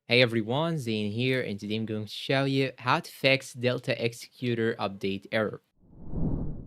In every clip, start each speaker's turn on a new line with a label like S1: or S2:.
S1: Hey everyone, Zane here, and today I'm going to show you how to fix Delta Executor update error.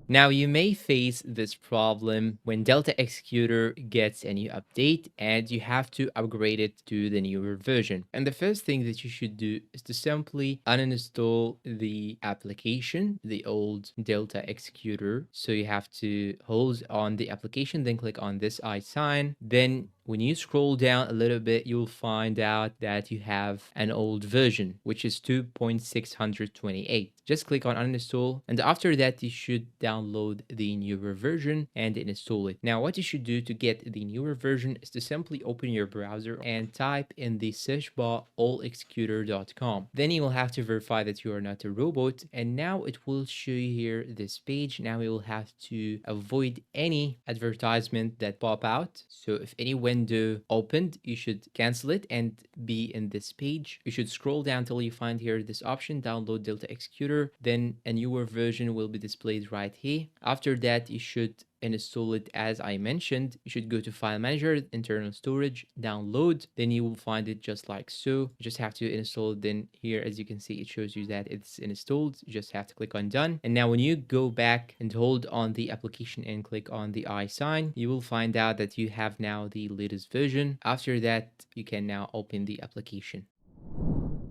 S1: Now, you may face this problem when Delta Executor gets a new update and you have to upgrade it to the newer version. And the first thing that you should do is to simply uninstall the application, the old Delta Executor. So you have to hold on the application, then click on this I sign. Then when you scroll down a little bit, you'll find out that you have an old version, which is 2.628. Just click on uninstall, and after that, you should download the newer version and install it. Now, what you should do to get the newer version is to simply open your browser and type in the search bar allexecutor.com. Then you will have to verify that you are not a robot, and now it will show you here this page. Now you will have to avoid any advertisement that pop out. So if any window opened, you should cancel it and be in this page. You should scroll down till you find here this option, download Delta Executor. Then a newer version will be displayed right here. After that, you should install it as I mentioned. You should go to File Manager, Internal Storage, Download. Then you will find it just like so. You just have to install it. Then here, as you can see, it shows you that it's installed. You just have to click on Done. And now when you go back and hold on the application and click on the I sign, you will find out that you have now the latest version. After that, you can now open the application.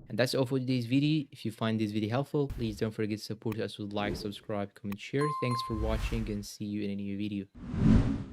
S1: And that's all for today's video. If you find this video helpful, please don't forget to support us with like, subscribe, comment, share. Thanks for watching and see you in a new video.